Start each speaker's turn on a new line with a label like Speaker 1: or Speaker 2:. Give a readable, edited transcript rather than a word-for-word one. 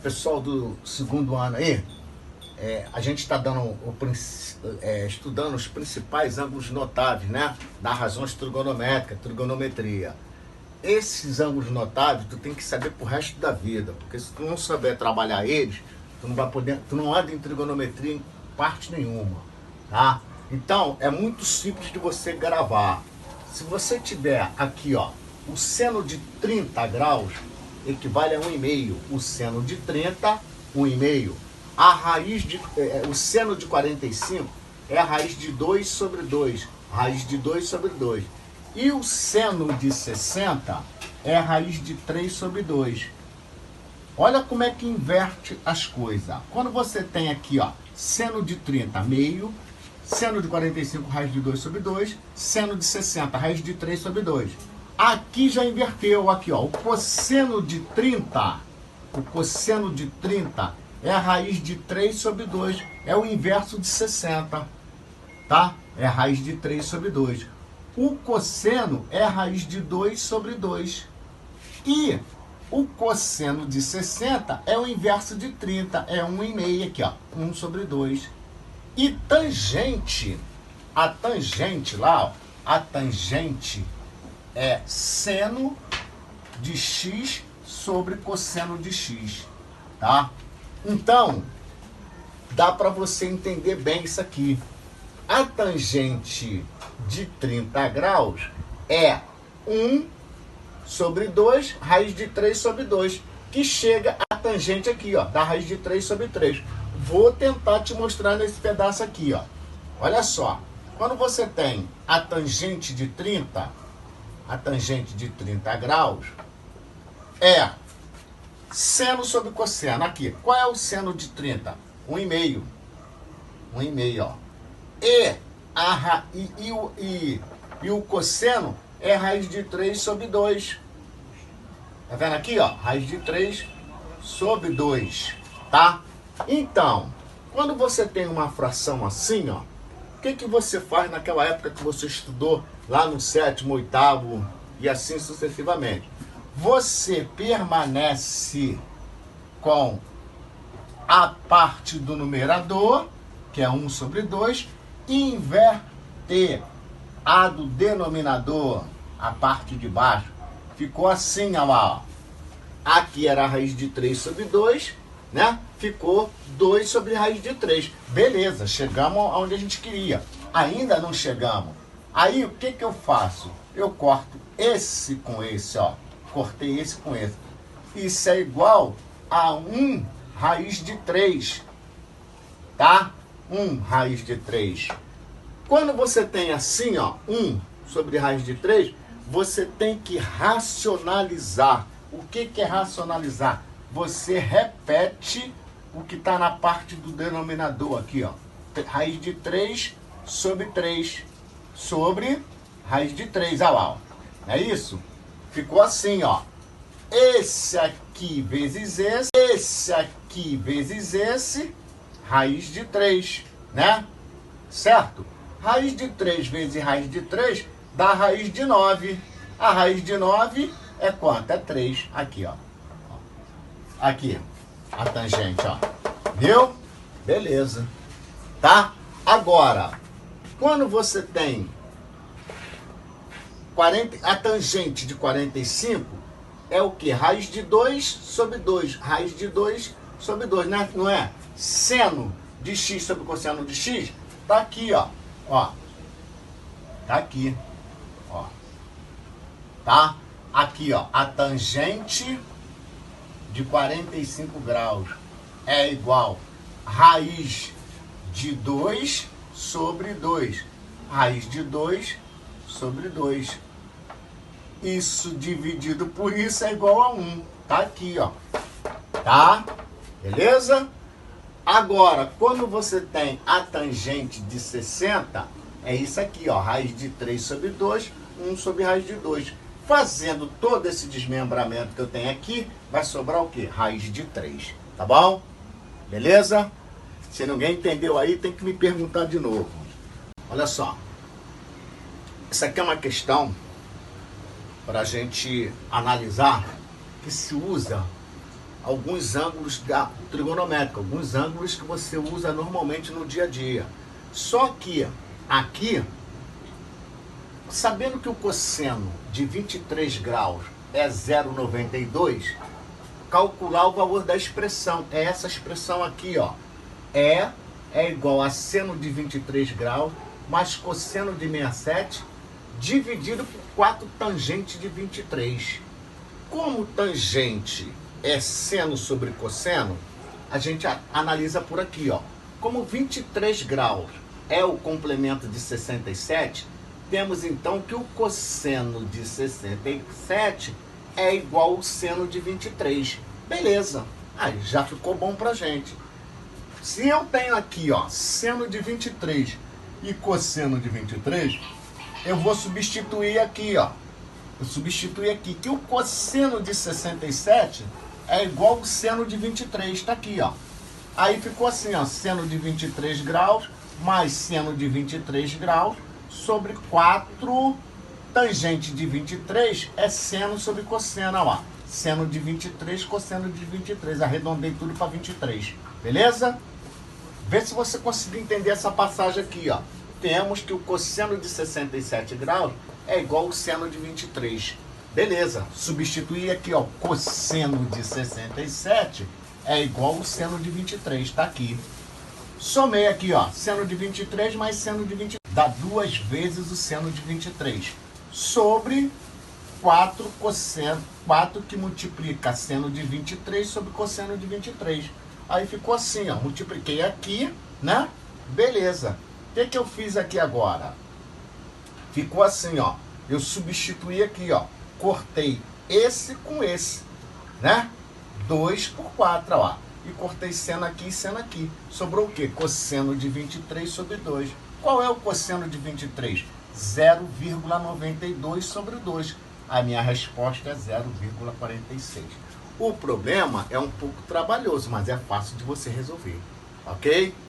Speaker 1: Pessoal do segundo ano aí, a gente está estudando os principais ângulos notáveis, né? Das razões trigonométricas, trigonometria. Esses ângulos notáveis tu tem que saber pro resto da vida, porque se tu não souber trabalhar eles, tu não vai poder, tu não anda em trigonometria em parte nenhuma, tá? Então é muito simples de você gravar. Se você tiver aqui, ó, o seno de 30 graus equivale a 1,5. O seno de 30, 1,5. A raiz de, o seno de 45 é a raiz de 2 sobre 2. Raiz de 2 sobre 2. E o seno de 60 é a raiz de 3 sobre 2. Olha como é que inverte as coisas. Quando você tem aqui, ó, seno de 30, meio. Seno de 45, raiz de 2 sobre 2. Seno de 60, raiz de 3 sobre 2. Aqui já inverteu, aqui, ó, o cosseno de 30. O cosseno de 30 é a raiz de 3 sobre 2. É o inverso de 60, tá? É a raiz de 3 sobre 2. O cosseno é a raiz de 2 sobre 2. E o cosseno de 60 é o inverso de 30. É 1,5 aqui, ó. 1 sobre 2. E tangente, a tangente lá, ó, a tangente é seno de x sobre cosseno de x, tá? Então, dá para você entender bem isso aqui. A tangente de 30 graus é 1 sobre 2, raiz de 3 sobre 2, que chega a tangente aqui, ó, da raiz de 3 sobre 3. Vou tentar te mostrar nesse pedaço aqui, ó. Olha só, quando você tem a tangente de 30 graus, é seno sobre cosseno. Aqui, qual é o seno de 30? 1,5. 1,5, ó. E o cosseno é raiz de 3 sobre 2. Tá vendo aqui, ó? Raiz de 3 sobre 2, tá? Então, quando você tem uma fração assim, ó, o que você faz naquela época que você estudou lá no 7º, 8º e assim sucessivamente? Você permanece com a parte do numerador, que é 1 sobre 2, e inverte a do denominador, a parte de baixo. Ficou assim, ó lá, ó. Aqui era a raiz de 3 sobre 2, né? Ficou 2 sobre raiz de 3. Beleza, chegamos aonde a gente queria. Ainda não chegamos. Aí o que eu faço? Eu corto esse com esse, ó. Cortei esse com esse. Isso é igual a 1 raiz de 3. Tá? 1 raiz de 3. Quando você tem assim, ó, 1 sobre raiz de 3, você tem que racionalizar. O que é racionalizar? Você repete o que está na parte do denominador aqui, ó. Raiz de 3 sobre 3 sobre raiz de 3, olha lá, ó. É isso? Ficou assim, ó. Esse aqui vezes esse aqui vezes esse, raiz de 3, né? Certo? Raiz de 3 vezes raiz de 3 dá raiz de 9. A raiz de 9 é quanto? É 3. Aqui, ó. Aqui, a tangente, ó. Viu? Beleza. Tá? Agora, quando você tem a tangente de 45, é o que? Raiz de 2 sobre 2. Raiz de 2 sobre 2, né? Não é? Seno de x sobre cosseno de x, tá aqui, ó. Ó. Tá aqui. Ó. Tá? Aqui, ó. A tangente de 45 graus é igual raiz de 2 sobre 2. Raiz de 2 sobre 2. Isso dividido por isso é igual a 1. Tá aqui, ó. Tá? Beleza? Agora, quando você tem a tangente de 60, é isso aqui, ó. Raiz de 3 sobre 2, 1 sobre raiz de 2. Fazendo todo esse desmembramento que eu tenho aqui, vai sobrar o quê? Raiz de 3. Tá bom? Beleza? Se ninguém entendeu aí, tem que me perguntar de novo. Olha só. Isso aqui é uma questão para a gente analisar, que se usa alguns ângulos da trigonométrica, alguns ângulos que você usa normalmente no dia a dia. Só que aqui, sabendo que o cosseno de 23 graus é 0,92, calcular o valor da expressão. É essa expressão aqui, ó. É igual a seno de 23 graus mais cosseno de 67 dividido por 4 tangente de 23. Como tangente é seno sobre cosseno, a gente analisa por aqui, ó. Como 23 graus é o complemento de 67, temos então que o cosseno de 67 é igual ao seno de 23. Beleza. Aí já ficou bom pra gente. Se eu tenho aqui, ó, seno de 23 e cosseno de 23, eu vou substituir aqui, ó. Eu substituir aqui que o cosseno de 67 é igual ao seno de 23. Tá aqui, ó. Aí ficou assim, ó, seno de 23 graus mais seno de 23 graus sobre 4 tangente de 23 é seno sobre cosseno, ó. Seno de 23, cosseno de 23. Arredondei tudo para 23. Beleza? Vê se você conseguiu entender essa passagem aqui, ó. Temos que o cosseno de 67 graus é igual ao seno de 23. Beleza. Substituir aqui, ó. Cosseno de 67 é igual ao seno de 23. Tá aqui. Somei aqui, ó. Seno de 23 mais seno de 23. Dá 2 vezes o seno de 23. Sobre 4 cosseno. 4 que multiplica seno de 23 sobre cosseno de 23. Aí ficou assim, ó. Multipliquei aqui, né? Beleza. O que eu fiz aqui agora? Ficou assim, ó. Eu substituí aqui, ó. Cortei esse com esse, né? 2 por 4, ó. E cortei seno aqui e seno aqui. Sobrou o quê? Cosseno de 23 sobre 2. Qual é o cosseno de 23? 0,92 sobre 2. A minha resposta é 0,46. O problema é um pouco trabalhoso, mas é fácil de você resolver. Ok?